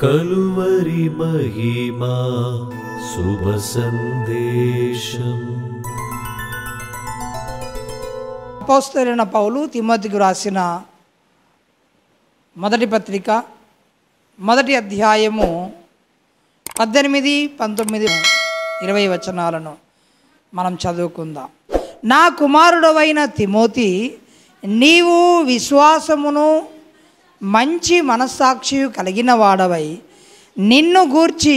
కలువరి మహిమా శుభ సందేశం. అపోస్తలుడైన పౌలు తిమోతికి రాసిన మొదటి పత్రిక మొదటి అధ్యాయము 18, 19, 20 వచనాలను మనం చదువుకుందాం. నా కుమారుడవైన తిమోతి, నీవు విశ్వాసమును మంచి మనస్సాక్షి కలిగిన వాడవై నిన్ను గూర్చి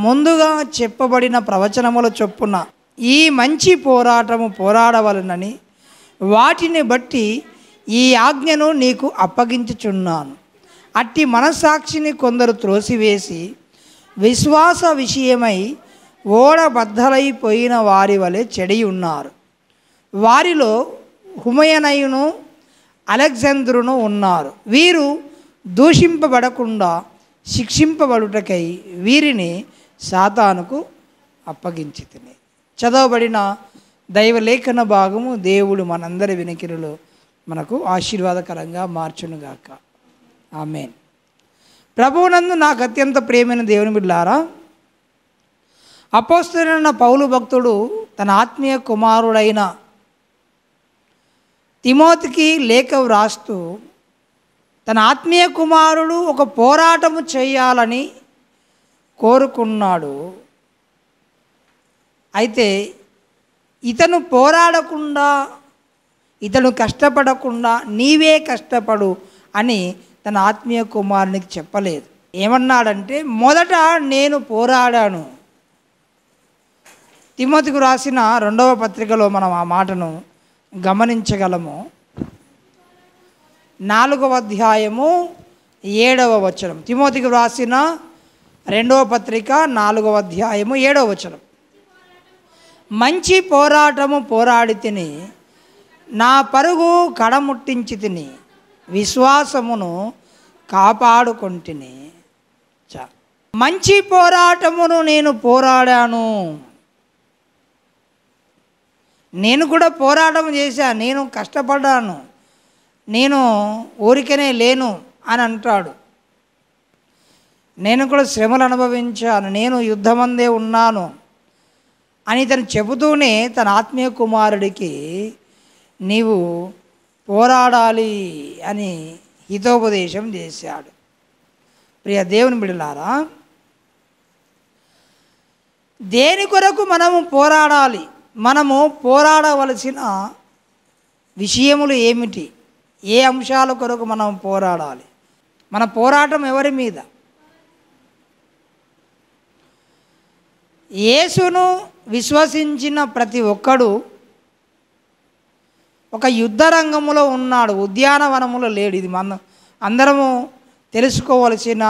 ముందుగా చెప్పబడిన ప్రవచనముల చొప్పున ఈ మంచి పోరాటము పోరాడవలనని వాటిని బట్టి ఈ ఆజ్ఞను నీకు అప్పగించుచున్నాను. అట్టి మనస్సాక్షిని కొందరు త్రోసివేసి విశ్వాస విషయమై ఓడబద్దలైపోయిన వారి వలె చెడి ఉన్నారు. వారిలో హుమయనయును అలెగ్జాంద్రును ఉన్నారు. వీరు దూషింపబడకుండా శిక్షింపబడుటకై వీరిని సాతానుకు అప్పగించితిని. చదవబడిన దైవలేఖన భాగము దేవుడు మనందరి వినికిడిలో మనకు ఆశీర్వాదకరంగా మార్చునుగాక. ఆమేన్. ప్రభువునందు నాకు అత్యంత ప్రియమైన దేవుని బిడ్డలారా, అపోస్తలుడైన పౌలు భక్తుడు తన ఆత్మీయ కుమారుడైన తిమోతికి లేఖ వ్రాస్తూ తన ఆత్మీయ కుమారుడు ఒక పోరాటము చేయాలని కోరుకున్నాడు. అయితే ఇతను పోరాడకుండా, ఇతను కష్టపడకుండా నీవే కష్టపడు అని తన ఆత్మీయ కుమారునికి చెప్పలేదు. ఏమన్నాడంటే, మొదట నేను పోరాడాను. తిమోతికి రాసిన 2వ పత్రికలో మనం ఆ మాటను గమనించగలము. 4వ అధ్యాయము 7వ వచనం. తిమోతికి వ్రాసిన 2వ పత్రిక 4వ అధ్యాయము 7వ వచనం. మంచి పోరాటము పోరాడి తిని, నా పరుగు కడముట్టించి తిని, విశ్వాసమును కాపాడుకొంటిని. మంచి పోరాటమును నేను పోరాడాను. నేను కూడా పోరాటం చేశాను, నేను కష్టపడ్డాను, నేను ఊరికనే లేను అని అంటాడు. నేను కూడా శ్రమలు అనుభవించాను, నేను యుద్ధమందే ఉన్నాను అని తను చెబుతూనే తన ఆత్మీయ కుమారుడికి నీవు పోరాడాలి అని హితోపదేశం చేశాడు. ప్రియ దేవుని బిడ్డలారా, దేని కొరకు మనము పోరాడాలి? మనము పోరాడవలసిన విషయములు ఏమిటి? ఏ అంశాల కొరకు మనం పోరాడాలి? మన పోరాటం ఎవరి మీద? యేసును విశ్వసించిన ప్రతి ఒక్కడు ఒక యుద్ధ రంగములో ఉన్నాడు, ఉద్యానవనములో లేడు. ఇది మనం అందరము తెలుసుకోవలసిన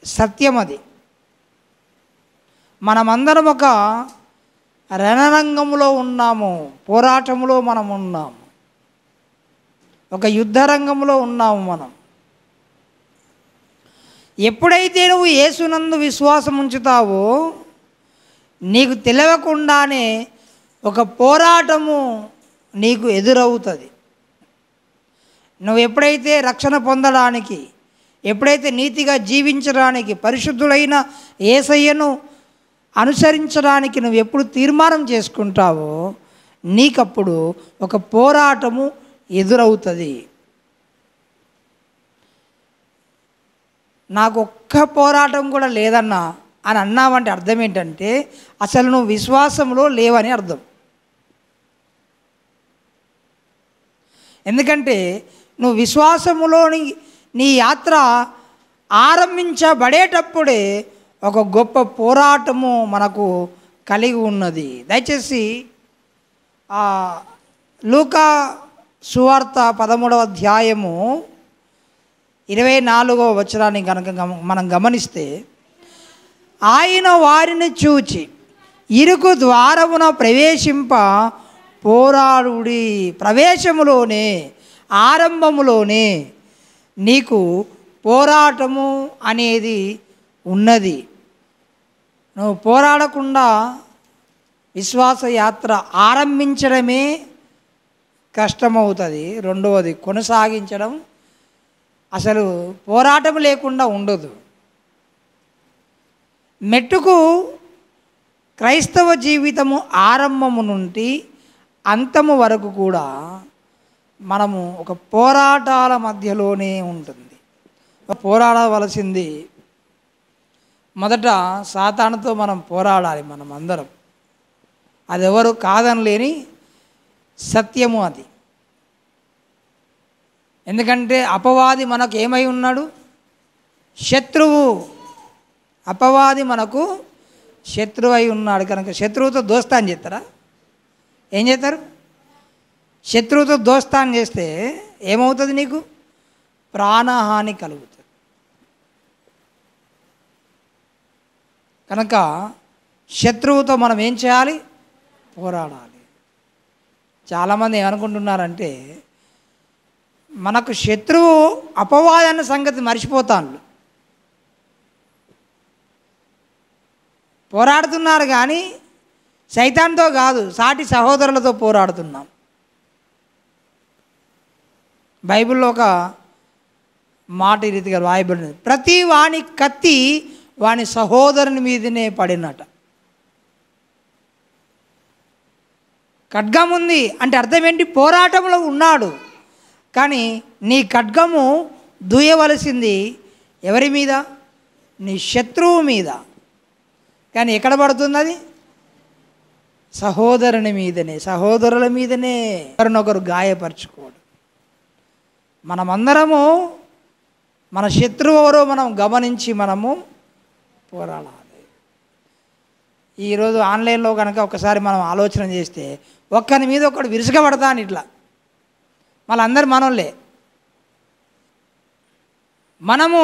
సత్యం. అది మనమందరం ఒక రణరంగంలో ఉన్నాము, పోరాటంలో మనం ఉన్నాము, ఒక యుద్ధ రంగంలో ఉన్నాము మనం. ఎప్పుడైతే నువ్వు యేసునందు విశ్వాసం ఉంచుతావో నీకు తెలియకుండానే ఒక పోరాటము నీకు ఎదురవుతుంది. నువ్వు ఎప్పుడైతే రక్షణ పొందడానికి, ఎప్పుడైతే నీతిగా జీవించడానికి, పరిశుద్ధుడైన యేసయ్యను అనుసరించడానికి నువ్వు ఎప్పుడు తీర్మానం చేసుకుంటావో నీకప్పుడు ఒక పోరాటము ఎదురవుతుంది. నాకు ఒక్క పోరాటం కూడా లేదన్నా అని అన్నావంటే అర్థం ఏంటంటే అసలు నువ్వు విశ్వాసంలో లేవని అర్థం. ఎందుకంటే నువ్వు విశ్వాసములోని నీ యాత్ర ఆరంభించబడేటప్పుడే ఒక గొప్ప పోరాటము మనకు కలిగి ఉన్నది. దయచేసి లూకా సువార్త 13వ అధ్యాయము 24వ వచనాన్ని కనుక మనం గమనిస్తే, ఆయన వారిని చూచి ఇరుకు ద్వారమున ప్రవేశింప పోరాడుడి. ప్రవేశములోనే, ఆరంభములోనే నీకు పోరాటము అనేది ఉన్నది. నువ్వు పోరాడకుండా విశ్వాస యాత్ర ఆరంభించడమే కష్టమవుతుంది. రెండవది కొనసాగించడం అసలు పోరాటం లేకుండా ఉండదు. మెట్టుకు క్రైస్తవ జీవితము ఆరంభము నుండి అంతము వరకు కూడా మనము ఒక పోరాటాల మధ్యలోనే ఉంటుంది. పోరాడవలసింది మొదట సాతానుతో మనం పోరాడాలి. మనం అందరం, అది ఎవరు కాదనలేని సత్యము అది. ఎందుకంటే అపవాది మనకు ఏమై ఉన్నాడు? శత్రువు. అపవాది మనకు శత్రువు అయి ఉన్నాడు కనుక శత్రువుతో దోస్తాన్ చేస్తారా? ఏం చేస్తారు? శత్రువుతో దోస్తాన్ చేస్తే ఏమవుతుంది? నీకు ప్రాణహాని కలుగుతుంది. కనుక శత్రువుతో మనం ఏం చేయాలి? పోరాడాలి. చాలామంది ఏమనుకుంటున్నారంటే మనకు శత్రువు అపవాదన్న సంగతి మర్చిపోతాను. పోరాడుతున్నారు కానీ సైతాన్తో కాదు, సాటి సహోదరులతో పోరాడుతున్నాం. బైబిల్లో ఒక మాట ఈ రీతిగా రాయబడినది, ప్రతి వాని కత్తి వాని సహోదరుని మీదనే పడినట. ఖడ్గం ఉంది అంటే అర్థం ఏంటి? పోరాటంలో ఉన్నాడు. కానీ నీ ఖడ్గము దూయవలసింది ఎవరి మీద? నీ శత్రువు మీద. కానీ ఎక్కడ పడుతుంది అది? సహోదరుని మీదనే, సహోదరుల మీదనే. ఒకరినొకరు గాయపరచుకోడు. మనమందరము మన శత్రువు ఎవరో మనం గమనించి మనము పోరాడాలి. ఈరోజు ఆన్లైన్లో కనుక ఒకసారి మనం ఆలోచన చేస్తే ఒక్కని మీద ఒకడు విరుసుగబడతాను ఇట్లా, మళ్ళీ అందరు మనోళ్ళే. మనము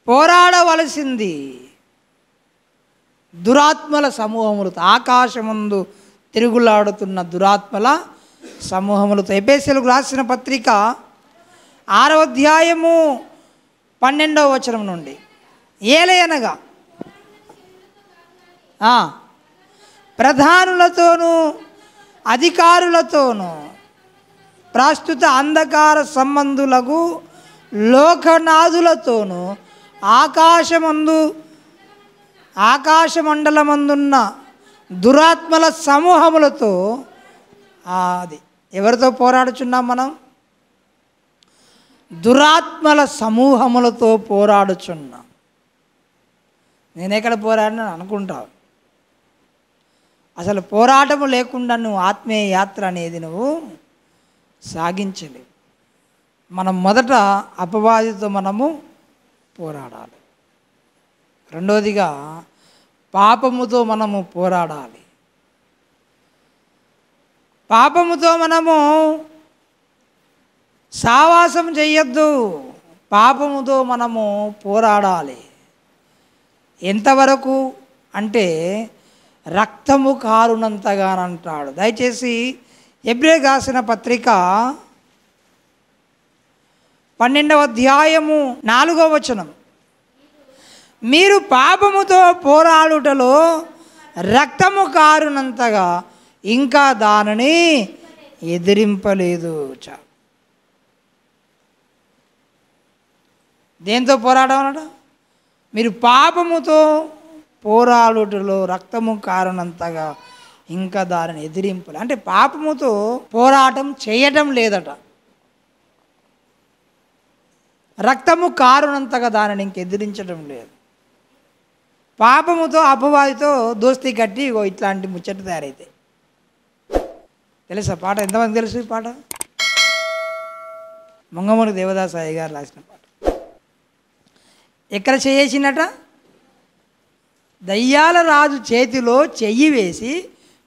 పోరాడవలసింది దురాత్మల సమూహములతో, ఆకాశముందు తిరుగులాడుతున్న దురాత్మల సమూహములతో. ఎఫెసీయులకు రాసిన పత్రిక 6వ అధ్యాయము 12వ వచనం నుండి, ఏలయనగా ప్రధానులతోనూ అధికారులతోనూ ప్రస్తుత అంధకార సంబంధులకు లోకనాథులతోనూ ఆకాశమండలమందున్న దురాత్మల సమూహములతో, అది ఎవరితో పోరాడుచున్నాం మనం? దురాత్మల సమూహములతో పోరాడుచున్నాం. నేనెక్కడ పోరాడినా అనుకుంటావు. అసలు పోరాటము లేకుండా నువ్వు ఆత్మీయ యాత్ర అనేది నువ్వు సాగించలేవు. మనం మొదట అపవాదితో మనము పోరాడాలి. రెండవదిగా పాపముతో మనము పోరాడాలి. పాపముతో మనము సావాసం చెయ్యొద్దు. పాపముతో మనము పోరాడాలి. ఎంతవరకు అంటే రక్తము కారునంతగానంటాడు. దయచేసి హెబ్రీ రాసిన పత్రిక 12వ అధ్యాయము 4వ వచనం, మీరు పాపముతో పోరాడుటలో రక్తము కారునంతగా ఇంకా దానిని ఎదిరింపలేదు. దేంతో పోరాడమన్నాడు? మీరు పాపముతో పోరాడుటలో రక్తము కారునంతగా ఇంకా దానిని ఎదిరింపలే. అంటే పాపముతో పోరాటం చేయటం లేదట. రక్తము కారునంతగా దానిని ఇంక ఎదిరించడం లేదు. పాపముతో అపవాదితో దోస్తీ కట్టి ఇట్లాంటి ముచ్చట తయారైతే తెలుసా పాట? ఎంతమంది తెలుసు ఈ పాట? మొంగమూరి దేవదాసాయి గారు రాసిన పాట. ఎక్కడ చేసినట? దయ్యాల రాజు చేతిలో చెయ్యి వేసి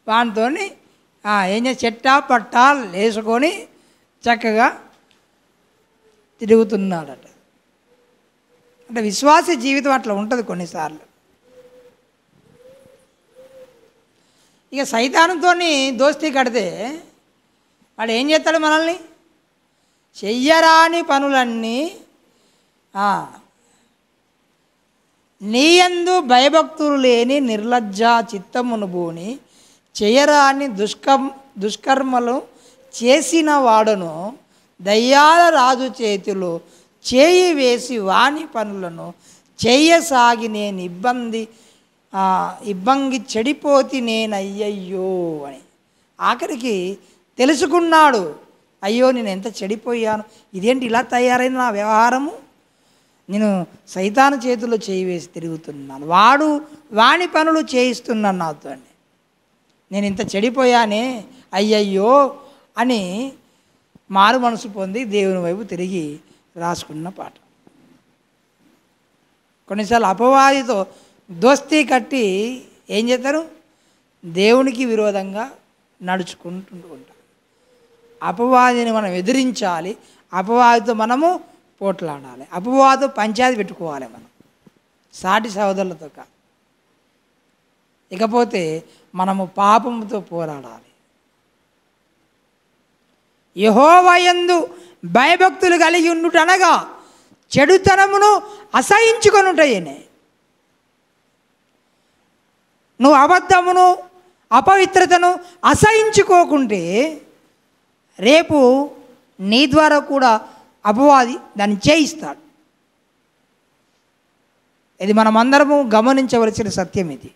వానితో ఏం చేసి చెట్టా పట్టా వేసుకొని చక్కగా తిరుగుతున్నాడట. అంటే విశ్వాస జీవితం అట్లా ఉంటుంది కొన్నిసార్లు. ఇక సైతానంతో దోస్తీ కడితే వాడు ఏం చేస్తాడు? మనల్ని చెయ్యరాని పనులన్నీ నీయందు భయభక్తులు లేని నిర్లజ్జా చిత్తమును బూని చేయరాని దుష్కర్మలు చేసిన వాడును దయ్యాల రాజు చేతిలో చేయి వేసి వాని పనులను చేయసాగి నేను ఇబ్బంగి చెడిపోతి నేను అయ్యయ్యో అని. ఆఖరికి తెలుసుకున్నాడు, అయ్యో నేను ఎంత చెడిపోయాను, ఇదేంటి ఇలా తయారైంది నా వ్యవహారము, నేను సైతాను చేతుల్లో చేయి వేసి తిరుగుతున్నాను, వాని పనులు చేయిస్తున్నాను నాతో అని, నేను ఇంత చెడిపోయానే అయ్యయ్యో అని మారు మనసు పొంది దేవుని వైపు తిరిగి రాసుకున్న పాట. కొన్నిసార్లు అపవాదితో దోస్తీ కట్టి ఏం చేస్తారు, దేవునికి విరోధంగా నడుచుకుంటూ ఉంటారు. అపవాదిని మనం ఎదిరించాలి, అపవాదితో మనము పోట్లాడాలి, అపవాదితో పంచాయతీ పెట్టుకోవాలి మనం, సాటి సహోదరులతో కాదు. ఇకపోతే మనము పాపముతో పోరాడాలి. యెహోవా యందు భయభక్తులు కలిగి ఉండుటనగా చెడుతనమును అసహించుకొనుటయనే. నువ్వు అబద్ధమును అపవిత్రతను అసహించుకోకుంటే రేపు నీ ద్వారా కూడా అపవాది దాన్ని చేయిస్తాడు. ఇది మనమందరము గమనించవలసిన సత్యం. ఇది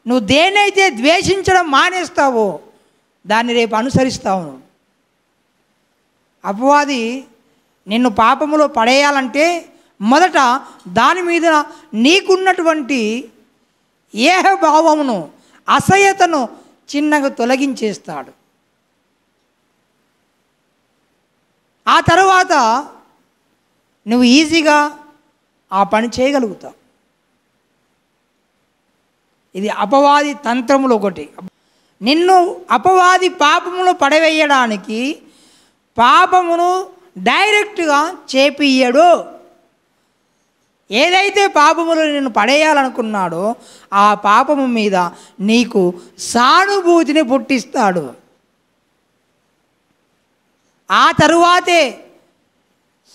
నువ్వు దేన్నైతే ద్వేషించడం మానేస్తావో దాన్ని రేపు అనుసరిస్తావు. అపవాది నిన్ను పాపములో పడేయాలంటే మొదట దాని మీద నీకున్నటువంటి ఏహభావమును అసహ్యతను చిన్నగా తొలగించేస్తాడు. ఆ తర్వాత నువ్వు ఈజీగా ఆ పని చేయగలుగుతావు. ఇది అపవాది తంత్రములు ఒకటి. నిన్ను అపవాది పాపములో పడవేయడానికి పాపమును డైరెక్ట్గా చేపియ్యడు. ఏదైతే పాపములో నిన్ను పడేయాలనుకున్నాడో ఆ పాపము మీద నీకు సానుభూతిని పుట్టిస్తాడు. ఆ తరువాతే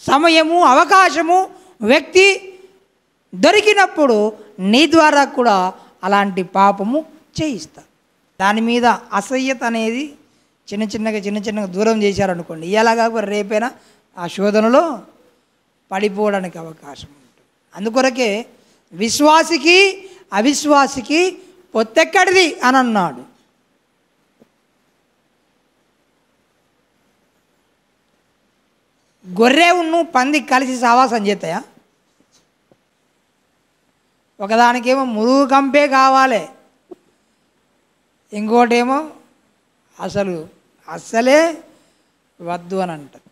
సమయము అవకాశము వ్యక్తి దొరికినప్పుడు నీ ద్వారా కూడా అలాంటి పాపము చేయిస్తారు. దాని మీద అసహ్యత అనేది చిన్న చిన్నగా దూరం చేశారనుకోండి, ఇలాగా రేపైనా ఆ శోధనలో పడిపోవడానికి అవకాశం ఉంటుంది. అందుకొరకే విశ్వాసికి అవిశ్వాసికి పొత్తెక్కడిది అని అన్నాడు. గొర్రె ఉన్ను పంది కలిసి సావాసం చేస్తాయా? ఒకదానికేమో మురుగు కంపే కావాలి, ఇంకోటేమో అస్సలే వద్దు అని అంటారు.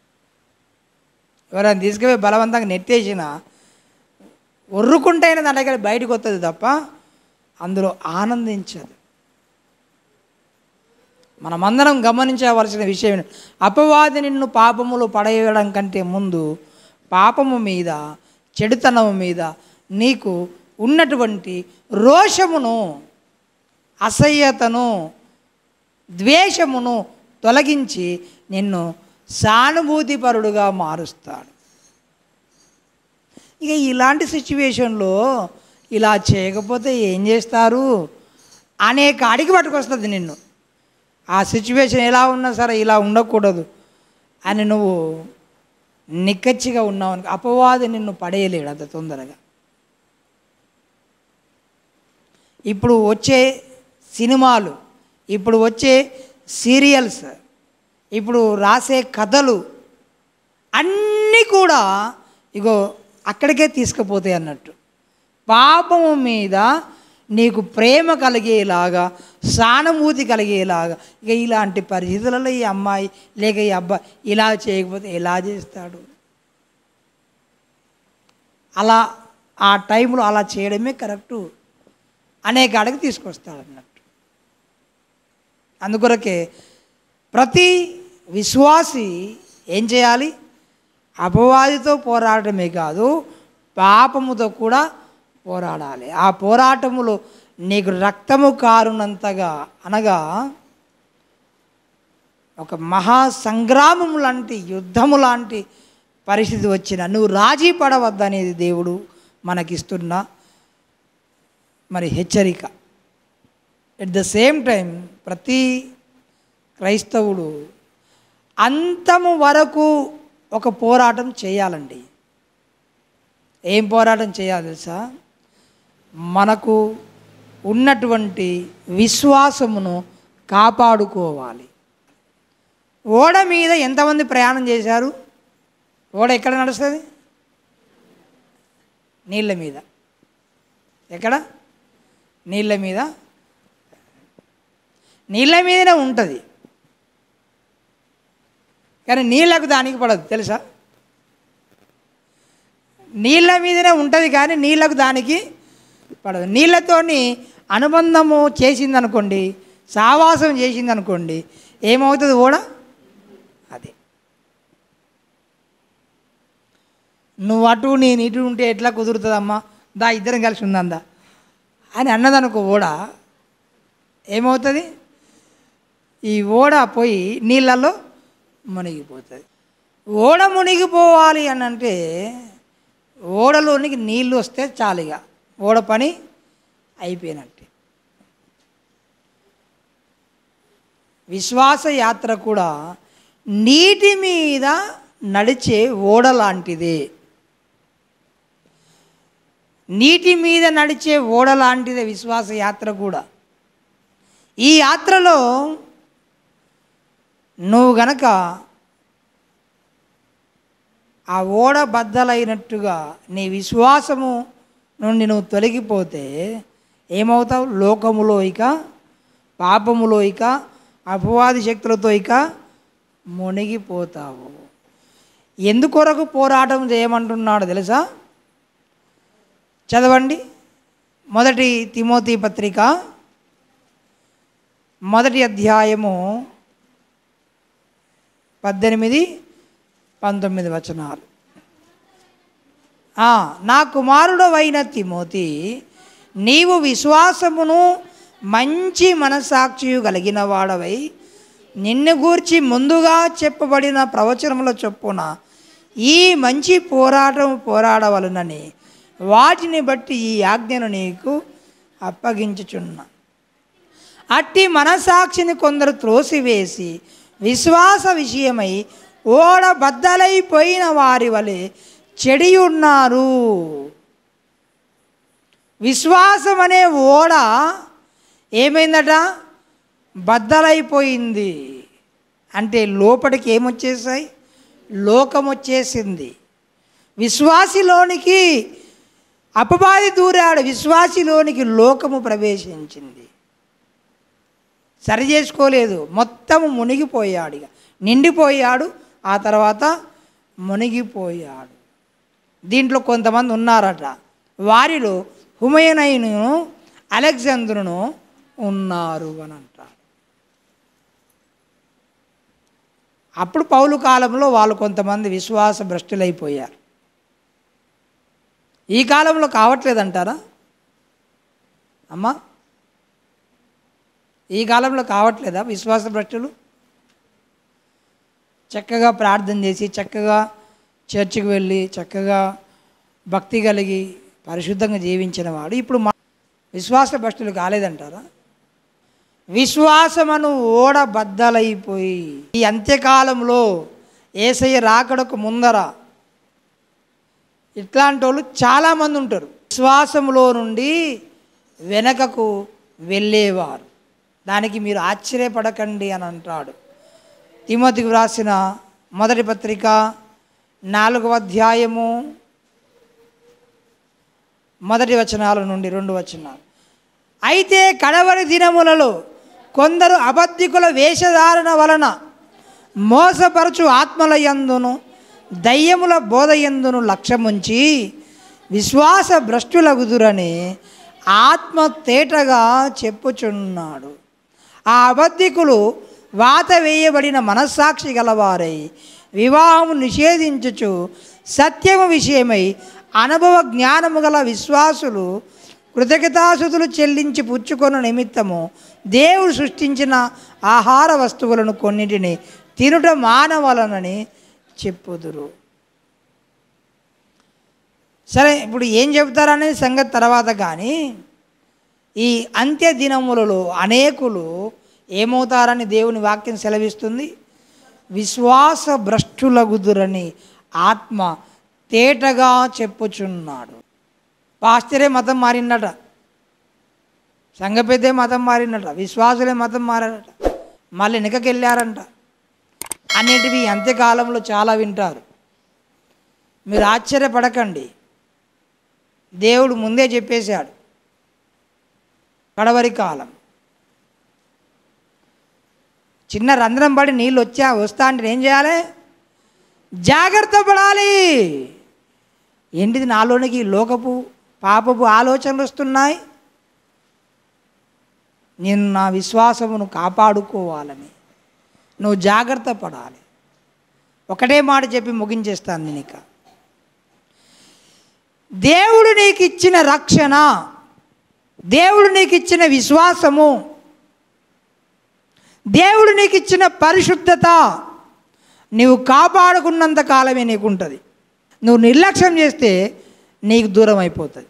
ఎవరైనా తీసుకుపోయి బలవంతంగా నెట్టేసిన ఒర్రుకుంటైనా దాని దగ్గర బయటకు వస్తుంది తప్ప అందులో ఆనందించదు. మనమందరం గమనించవలసిన విషయం, అపవాది నిన్ను పాపములో పడేయడం కంటే ముందు పాపము మీద చెడుతనము మీద నీకు ఉన్నటువంటి రోషమును అసహ్యతను ద్వేషమును తొలగించి నిన్ను సానుభూతిపరుడుగా మారుస్తాడు. ఇక ఇలాంటి సిచ్యువేషన్లో ఇలా చేయకపోతే ఏం చేస్తారు అనే కాడికి పట్టుకొస్తుంది నిన్ను. ఆ సిచ్యువేషన్ ఎలా ఉన్నా సరే ఇలా ఉండకూడదు అని నువ్వు నిక్కచ్చిగా ఉన్నావు అనుకో, అపవాది నిన్ను పడేయలేడు అంత తొందరగా. ఇప్పుడు వచ్చే సినిమాలు, ఇప్పుడు వచ్చే సీరియల్స్, ఇప్పుడు రాసే కథలు అన్నీ కూడా ఇగో అక్కడికే తీసుకుపోతాయి అన్నట్టు. పాపము మీద నీకు ప్రేమ కలిగేలాగా, సానుభూతి కలిగేలాగా. ఇక ఇలాంటి పరిస్థితులలో ఈ అమ్మాయి లేక ఈ అబ్బాయి ఇలా చేయకపోతే ఎలా చేస్తాడు? అలా ఆ టైంలో అలా చేయడమే కరెక్టు అనే కాడికి తీసుకొస్తాడు అన్నట్టు. అందుకొరకే ప్రతి విశ్వాసి ఏం చేయాలి? అపవాదితో పోరాడమే కాదు, పాపముతో కూడా పోరాడాలి. ఆ పోరాటములో నీకు రక్తము కారునంతగా, అనగా ఒక మహా సంగ్రామము లాంటి, యుద్ధము లాంటి పరిస్థితి వచ్చిన నువ్వు రాజీ పడవద్దనేది దేవుడు మనకిస్తున్న మరి హెచ్చరిక. ఎట్ ద సేమ్ టైం ప్రతి క్రైస్తవుడు అంతము వరకు ఒక పోరాటం చేయాలండి. ఏం పోరాటం చేయాలి తెలుసా? మనకు ఉన్నటువంటి విశ్వాసమును కాపాడుకోవాలి. ఓడ మీద ఎంతమంది ప్రయాణం చేశారు? ఓడ ఎక్కడ నడుస్తుంది? నీళ్ళ మీద. ఎక్కడ? నీళ్ళ మీద. నీళ్ళ మీదనే ఉంటుంది, కానీ నీళ్ళకు దానికి పడదు తెలుసా? నీళ్ళ మీదనే ఉంటుంది కానీ నీళ్ళకు దానికి పడదు. నీళ్ళతోని అనుబంధము చేసిందనుకోండి, సావాసం చేసిందనుకోండి, ఏమవుతుంది ఓడ? అది నువ్వు అటు నేను ఇటు ఉంటే ఎట్లా కుదురుతుందమ్మా, దా ఇద్దరం కలిసి ఉందా అని అన్నదనుకో, ఓడ ఏమవుతుంది? ఈ ఓడ పోయి నీళ్ళల్లో మునిగిపోతుంది. ఓడ మునిగిపోవాలి అని అంటే ఓడలోనికి నీళ్ళు వస్తే చాలుగా ఓడ పని అయిపోయినట్టే. విశ్వాస యాత్ర కూడా నీటి మీద నడిచే ఓడ లాంటిదే. నీటి మీద నడిచే ఓడ లాంటిదే విశ్వాస యాత్ర కూడా. ఈ యాత్రలో నువ్వు గనక ఆ ఓడ బద్దలైనట్టుగా నీ విశ్వాసము నుండి నువ్వు తొలగిపోతే ఏమవుతావు? లోకములో ఇక, పాపములో ఇక, అపవాది శక్తులతో ఇక మునిగిపోతావు. ఎందుకొరకు పోరాటం చేయమంటున్నాడు తెలుసా? చదవండి. 1 తిమోతి పత్రిక 1వ అధ్యాయము 18-19 వచనాలు. నా కుమారుడవైన తిమోతి, నీవు విశ్వాసమును మంచి మనస్సాక్షియు కలిగిన వాడవై నిన్ను గూర్చి ముందుగా చెప్పబడిన ప్రవచనముల చొప్పున ఈ మంచి పోరాటం పోరాడవలనని వాటిని బట్టి ఈ ఆజ్ఞను నీకు అప్పగించుచున్నా. అట్టి మనస్సాక్షిని కొందరు త్రోసివేసి విశ్వాస విషయమై ఓడ బద్దలైపోయిన వారి వలె చెడి ఉన్నారు. విశ్వాసం అనే ఓడ ఏమైందట? బద్దలైపోయింది. అంటే లోపలికి ఏమొచ్చేసాయి? లోకం వచ్చేసింది. విశ్వాసిలోనికి అపవాది దూరాడు, విశ్వాసిలోనికి లోకము ప్రవేశించింది. సరి చేసుకోలేదు, మొత్తము మునిగిపోయాడు, ఇక నిండిపోయాడు, ఆ తర్వాత మునిగిపోయాడు. దీంట్లో కొంతమంది ఉన్నారట, వారిలో హుమయనయును అలెగ్జాంద్రును ఉన్నారు అని అంటారు. అప్పుడు పౌలు కాలంలో వాళ్ళు కొంతమంది విశ్వాస భ్రష్టులైపోయారు. ఈ కాలంలో కావట్లేదంటారా అమ్మా? ఈ కాలంలో కావట్లేదా విశ్వాస భ్రష్టులు? చక్కగా ప్రార్థన చేసి, చక్కగా చర్చికి వెళ్ళి, చక్కగా భక్తి కలిగి పరిశుద్ధంగా జీవించిన వాడు ఇప్పుడు విశ్వాస భ్రష్టులు కాలేదంటారా? విశ్వాసమను ఓడ బద్దలైపోయి ఈ అంత్యకాలంలో యేసయ్య రాకడకు ముందర ఇట్లాంటి వాళ్ళు చాలామంది ఉంటారు. విశ్వాసంలో నుండి వెనకకు వెళ్ళేవారు. దానికి మీరు ఆశ్చర్యపడకండి అని అంటాడు. తిమోతికి వ్రాసిన 1వ పత్రిక 4వ అధ్యాయము 1 వచనాల నుండి 2 వచనాలు. అయితే కడవరి దినములలో కొందరు అబద్ధికుల వేషధారణ వలన మోసపరచు ఆత్మల యందును దయ్యముల బోధ యందును లక్ష్యముంచి విశ్వాస భ్రష్టులగుదురని ఆత్మ తేటగా చెప్పుచున్నాడు. ఆ అబద్ధికులు వాత వేయబడిన మనస్సాక్షి గలవారై వివాహము నిషేధించుచు సత్యము విషయమై అనుభవ జ్ఞానము గల విశ్వాసులు కృతజ్ఞతాస్తుతులు చెల్లించి పుచ్చుకొను నిమిత్తము దేవుడు సృష్టించిన ఆహార వస్తువులను కొన్నిటిని తినుట మానవలనని చెప్పుదురు. సరే, ఇప్పుడు ఏం చెబుతారనే సంగతి తర్వాత, కానీ ఈ అంత్య దినములలో అనేకులు ఏమవుతారని దేవుని వాక్యం సెలవిస్తుంది? విశ్వాస భ్రష్టులగుదురని ఆత్మ తేటగా చెప్పుచున్నాడు. పాస్టరే మతం మారిందట, సంఘ పెద్దే మతం మారిందట, విశ్వాసులే మతం మారారట, మళ్ళీ వెనకకి వెళ్ళారంట. అనేటివి అంత్యకాలంలో చాలా వింటారు. మీరు ఆశ్చర్యపడకండి, దేవుడు ముందే చెప్పేశాడు. కడవరి కాలం, చిన్న రంధ్రం పడి నీళ్ళు వస్తా అంటే ఏం చేయాలి? జాగ్రత్త పడాలి. ఏంటిది నాలోనికి లోకపు పాపపు ఆలోచనలు వస్తున్నాయి, నేను నా విశ్వాసమును కాపాడుకోవాలని నువ్వు జాగ్రత్త పడాలి. ఒకటే మాట చెప్పి ముగించేస్తాను నేను ఇక. దేవుడు నీకు ఇచ్చిన రక్షణ, దేవుడు నీకు ఇచ్చిన విశ్వాసము, దేవుడు నీకు ఇచ్చిన పరిశుద్ధత నీవు కాపాడుకున్నంత కాలమే నీకుంటుంది. నువ్వు నిర్లక్ష్యం చేస్తే నీకు దూరం అయిపోతుంది.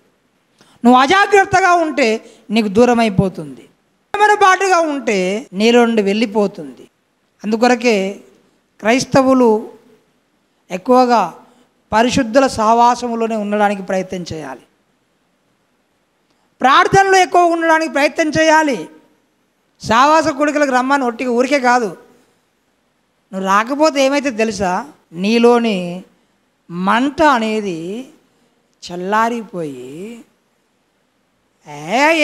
నువ్వు అజాగ్రత్తగా ఉంటే నీకు దూరం అయిపోతుంది. పాటుగా ఉంటే నీలో నుండి వెళ్ళిపోతుంది. అందుకొరకే క్రైస్తవులు ఎక్కువగా పరిశుద్ధుల సహవాసములోనే ఉండడానికి ప్రయత్నం చేయాలి. ప్రార్థనలో ఎక్కువ ఉండడానికి ప్రయత్నం చేయాలి. సహవాస కొడుకులకు రమ్మని ఒట్టిగా ఊరికే కాదు. నువ్వు రాకపోతే ఏమైతే తెలుసా, నీలోని మంట అనేది చల్లారిపోయి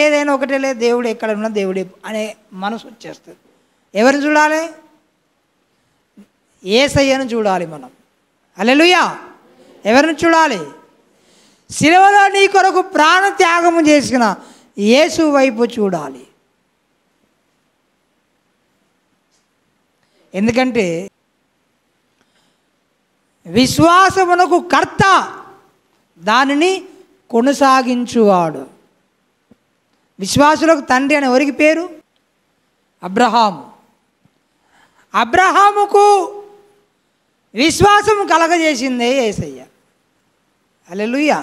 ఏదైనా ఒకటే లేదు, దేవుడు ఎక్కడ ఉన్నా దేవుడే అనే మనసు వచ్చేస్తుంది. ఎవరిని చూడాలి? యేసయ్యను చూడాలి మనం. హల్లెలూయా. ఎవరిని చూడాలి? శిలువలో నీ కొరకు ప్రాణ త్యాగము చేసిన యేసు వైపు చూడాలి. ఎందుకంటే విశ్వాసమునకు కర్త, దానిని కొనసాగించువాడు. విశ్వాసులకు తండ్రి అని ఎవరికి పేరు? అబ్రహాము. అబ్రహాముకు విశ్వాసము కలగజేసిందే యేసయ్య. హల్లెలూయా.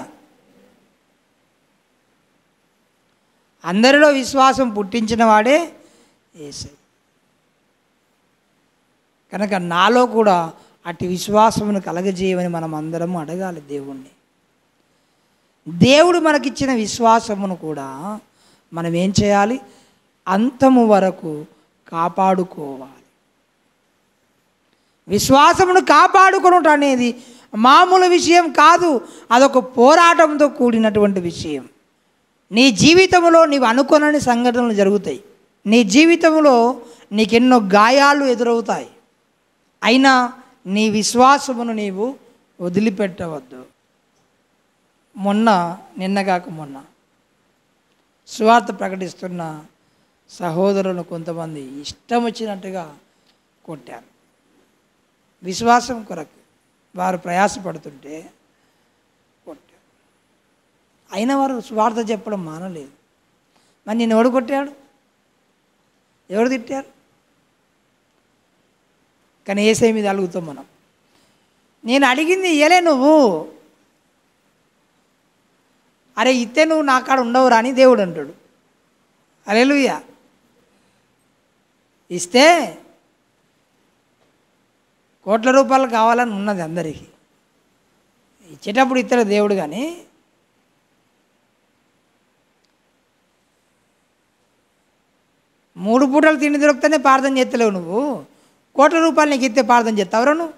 అందరిలో విశ్వాసం పుట్టించిన వాడే యేసయ్య. కనుక నాలో కూడా అట్టి విశ్వాసమును కలగజేయమని మనం అందరం అడగాలి దేవుణ్ణి. దేవుడు మనకిచ్చిన విశ్వాసమును కూడా మనం ఏం చేయాలి? అంతము వరకు కాపాడుకోవాలి. విశ్వాసమును కాపాడుకోవడం అనేది మామూలు విషయం కాదు, అదొక పోరాటంతో కూడినటువంటి విషయం. నీ జీవితంలో నీవు అనుకోనని సంఘటనలు జరుగుతాయి. నీ జీవితంలో నీకెన్నో గాయాలు ఎదురవుతాయి. అయినా నీ విశ్వాసమును నీవు వదిలిపెట్టవద్దు. నిన్నగాక మొన్న సువార్త ప్రకటిస్తున్న సహోదరులను కొంతమంది ఇష్టం వచ్చినట్టుగా కొట్టారు. విశ్వాసం కొరకు వారు ప్రయాసపడుతుంటే కొట్టారు. అయినా వారు సువార్త చెప్పడం మానలేదు. మరి నేను ఎవడు కొట్టాడు? ఎవరు తిట్టారు? కానీ యేసయ్య మీద అలుగుతాం మనం. నేను అడిగింది ఇయ్యలే నువ్వు, అరే ఇస్తే నువ్వు నా కాడ ఉండవురా అని దేవుడు అంటాడు. హల్లెలూయా. ఇస్తే కోట్ల రూపాయలు కావాలని ఉన్నది అందరికీ, ఇచ్చేటప్పుడు ఇస్తాడు దేవుడు. కానీ మూడు పూటలు తిండి దొరికితేనే ప్రార్థన చేస్తలేవు నువ్వు, కోట్ల రూపాయలు నీకు ఇస్తే ప్రార్థన చేస్తావురా నువ్వు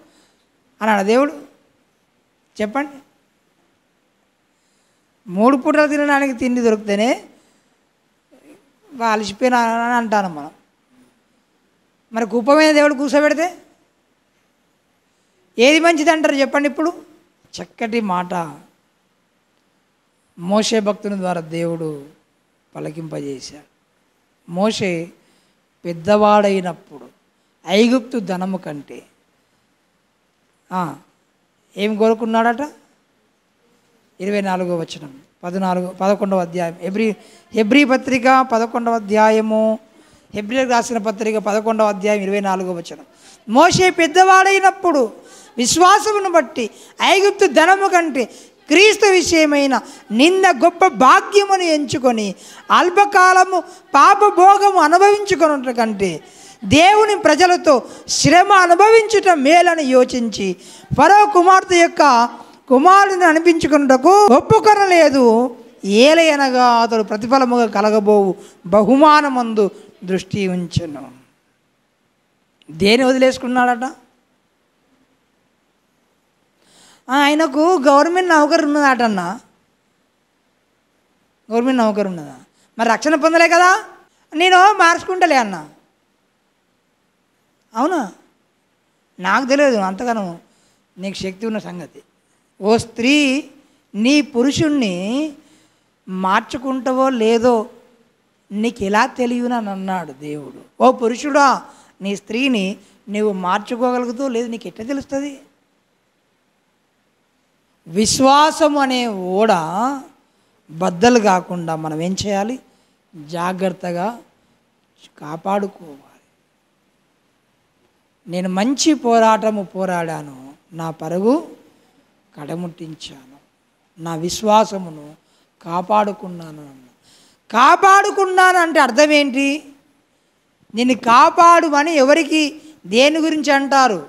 అన్నాడు దేవుడు? చెప్పండి. మూడు పూటలు తినడానికి తిండి దొరికితేనే అలసిపోయినా అని అంటాను మనం. మరి కుప్పమైన దేవుడు కూర్చోబెడితే ఏది మంచిది అంటారు చెప్పండి? ఇప్పుడు చక్కటి మాట మోషే భక్తుని ద్వారా దేవుడు పలికింపజేశాడు. మోషే పెద్దవాడైనప్పుడు ఐగుప్తు ధనము కంటే ఏం కోరుకున్నాడట? 24వ వచనం 11వ అధ్యాయం హెబ్రీ పత్రిక 11వ అధ్యాయము, హెబ్రీలకు రాసిన పత్రిక 11వ అధ్యాయం 24వ వచనం. మోషే పెద్దవాడైనప్పుడు విశ్వాసమును బట్టి ఐగుప్తు ధనము కంటే క్రీస్తు విషయమైన నిన్న గొప్ప భాగ్యమును ఎంచుకొని అల్పకాలము పాపభోగము అనుభవించుకున్నట్టు కంటే దేవుని ప్రజలతో శ్రమ అనుభవించుట మేలని యోచించి ఫరో కుమార్తె యొక్క కుమారుని అనిపించుకున్నటకు ఒప్పుకొనలేదు. ఏలయనగా అతడు ప్రతిఫలముగా కలగబోవు బహుమానమందు దృష్టి ఉంచెను. దేని వదిలేసుకున్నాడట? ఆయనకు గవర్నమెంట్ నౌకరు ఉన్నదాటన్న. గవర్నమెంట్ నౌకరు ఉన్నదా? మరి రక్షణ పొందలే కదా, నేను మార్చుకుంటలే అన్న. అవునా? నాకు తెలియదు అంతగానో నీకు శక్తి ఉన్న సంగతి. ఓ స్త్రీ నీ పురుషుణ్ణి మార్చుకుంటావో లేదో నీకు ఎలా తెలియనని అన్నాడు దేవుడు. ఓ పురుషుడా, నీ స్త్రీని నువ్వు మార్చుకోగలుగుతావు లేదు నీకు ఎట్లా తెలుస్తుంది? విశ్వాసం అనే ఓడ బద్దలు కాకుండా మనం ఏం చేయాలి? జాగ్రత్తగా కాపాడుకోవాలి. నేను మంచి పోరాటము పోరాడాను, నా పరుగు కడముట్టించాను, నా విశ్వాసమును కాపాడుకున్నాను. కాపాడుకున్నాను అంటే అర్థం ఏంటి? నిన్ను కాపాడుమని ఎవరికి దేని గురించి అంటారు?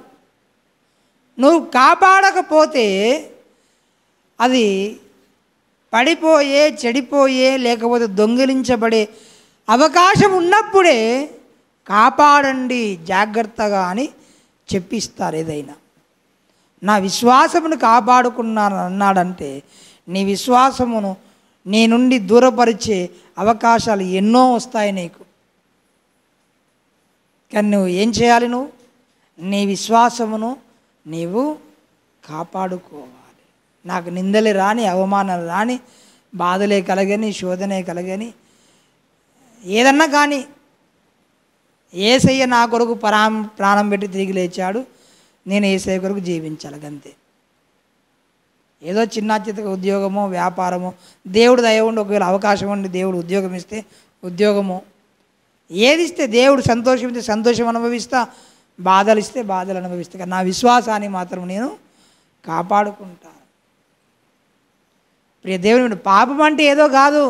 నువ్వు కాపాడకపోతే అది పడిపోయే, చెడిపోయే, లేకపోతే దొంగిలించబడే అవకాశం ఉన్నప్పుడే కాపాడండి జాగ్రత్తగా అని చెప్పిస్తారు. ఏదైనా నా విశ్వాసమును కాపాడుకున్నాను అన్నాడంటే నీ విశ్వాసమును నీ నుండి దూరపరిచే అవకాశాలు ఎన్నో వస్తాయి నీకు. కానీ నువ్వు ఏం చేయాలి? నువ్వు నీ విశ్వాసమును నీవు కాపాడుకోవాలి. నాకు నిందలే రాని, అవమానాలు రాని, బాధలే కలగని, శోధనే కలగని, ఏదన్నా కానీ యేసయ్య నా కొరకు ప్రాణం పెట్టి తిరిగి లేచాడు, నేను యేసయ్య కొరకు జీవించాలి అంతే. ఏదో చిన్న చిత్తగా ఉద్యోగమో వ్యాపారమో, దేవుడు దయ ఉండి ఒకవేళ అవకాశం ఉండి దేవుడు ఉద్యోగం ఇస్తే ఉద్యోగమో, ఏది ఇస్తే దేవుడు సంతోషం ఇస్తే సంతోషం అనుభవిస్తా, బాధలు ఇస్తే బాధలు అనుభవిస్తా. కానీ నా విశ్వాసాన్ని మాత్రం నేను కాపాడుకుంటాను. ప్రియ దేవుని, పాపం అంటే ఏదో కాదు.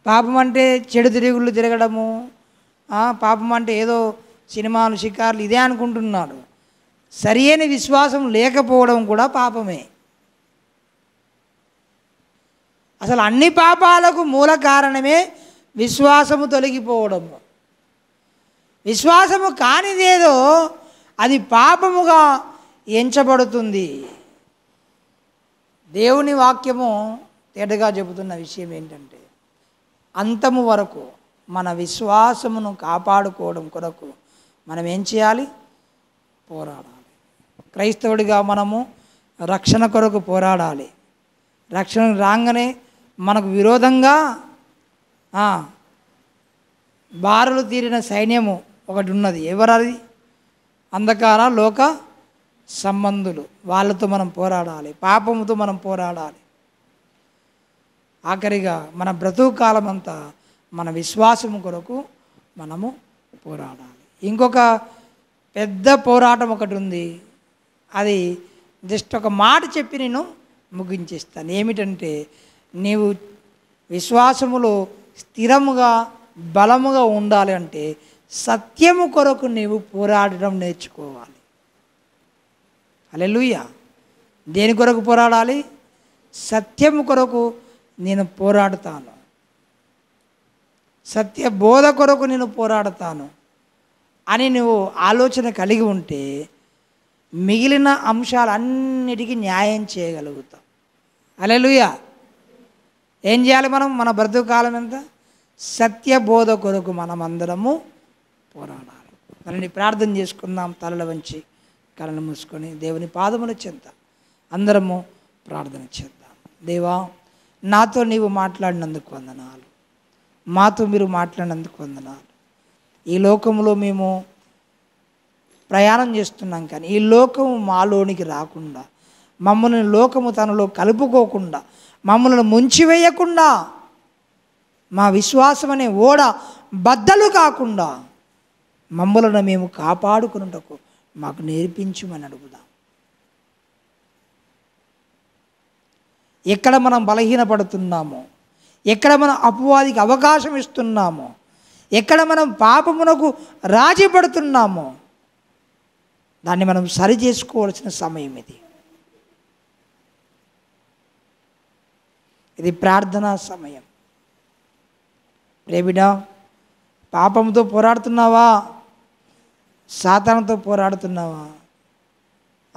పాపం అంటే చెడు తిరుగుళ్ళు తిరగడము, పాపం అంటే ఏదో సినిమాలు షికార్లు ఇదే అనుకుంటున్నాడు. సరి అయిన విశ్వాసం లేకపోవడం కూడా పాపమే. అసలు అన్ని పాపాలకు మూల కారణమే విశ్వాసము తొలగిపోవడము. విశ్వాసము కానిదేదో అది పాపముగా ఎంచబడుతుంది. దేవుని వాక్యము తేటగా చెబుతున్న విషయం ఏంటంటే, అంతము వరకు మన విశ్వాసమును కాపాడుకోవడం కొరకు మనం ఏం చేయాలి? పోరాడాలి. క్రైస్తవుడిగా మనము రక్షణ కొరకు పోరాడాలి. రక్షణ రాగానే మనకు విరోధంగా బారులు తీరిన సైన్యము ఒకటి ఉన్నది. ఎవరది? అంధకార లోక సంబంధులు. వాళ్ళతో మనం పోరాడాలి, పాపముతో మనం పోరాడాలి. ఆఖరిగా మన బ్రతుకు కాలం అంతా మన విశ్వాసం కొరకు మనము పోరాడాలి. ఇంకొక పెద్ద పోరాటం ఒకటి ఉంది. అది జస్ట్ ఒక మాట చెప్పి నేను ముగించేస్తాను. ఏమిటంటే, నీవు విశ్వాసములో స్థిరముగా బలముగా ఉండాలి అంటే సత్యము కొరకు నీవు పోరాడడం నేర్చుకోవాలి. హల్లెలూయా. దేని కొరకు పోరాడాలి? సత్యము కొరకు నేను పోరాడుతాను, సత్య బోధ కొరకు నేను పోరాడతాను అని నువ్వు ఆలోచన కలిగి ఉంటే మిగిలిన అంశాలన్నిటికీ న్యాయం చేయగలుగుతాం. హల్లెలూయా. ఏం చేయాలి మనం? మన బ్రతుకు కాలం ఎంత? సత్యబోధ కొరకు మనం అందరము పోరాడాలి. మనల్ని ప్రార్థన చేసుకుందాం. తలల వంచి కళ్ళను మూసుకొని దేవుని పాదముల చెంత అందరము ప్రార్థన చేద్దాం. దేవా, నాతో నీవు మాట్లాడినందుకు వందనాలు, మాతో మీరు మాట్లాడినందుకు వందనాలు. ఈ లోకంలో మేము ప్రయాణం చేస్తున్నాం, కానీ ఈ లోకము మాలోనికి రాకుండా, మమ్మల్ని లోకము తనలో కలుపుకోకుండా, మమ్మల్ని ముంచివేయకుండా, మా విశ్వాసం అనే ఓడ బద్దలు కాకుండా మమ్మలను మేము కాపాడుకున్నటకు మాకు నేర్పించమని అడుగుదాం. ఎక్కడ మనం బలహీనపడుతున్నామో, ఎక్కడ మనం అపవాదికి అవకాశం ఇస్తున్నామో, ఎక్కడ మనం పాపమునకు రాజీ పడుతున్నామో దాన్ని మనం సరి చేసుకోవాల్సిన సమయం ఇది. ఇది ప్రార్థనా సమయం. ప్రియబిడ్డా, పాపంతో పోరాడుతున్నావా? సాతానుతో పోరాడుతున్నావా?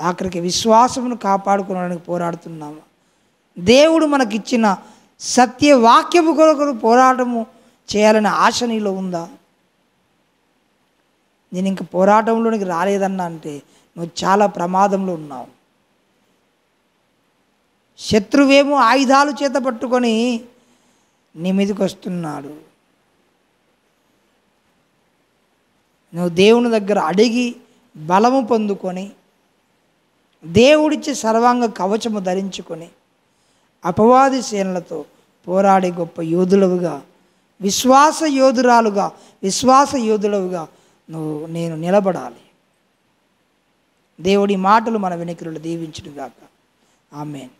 ఆఖరికి విశ్వాసమును కాపాడుకోవడానికి పోరాడుతున్నావా? దేవుడు మనకిచ్చిన సత్యవాక్యము కొరకు పోరాటము చేయాలనే ఆశ నీలో ఉందా? నేను ఇంక పోరాటంలోనికి రాలేదన్నా అంటే నువ్వు చాలా ప్రమాదంలో ఉన్నావు. శత్రువేమో ఆయుధాలు చేత పట్టుకొని నీ మీదకి వస్తున్నాడు. నువ్వు దేవుని దగ్గర అడిగి బలము పొందుకొని దేవుడిచ్చే సర్వాంగ కవచము ధరించుకొని అపవాది సేనలతో పోరాడే గొప్ప యోధులవుగా, విశ్వాస యోధులవుగా నేను నిలబడాలి. దేవుడి మాటలు మన వెనుకలు దీవించును గాక. ఆమేన్.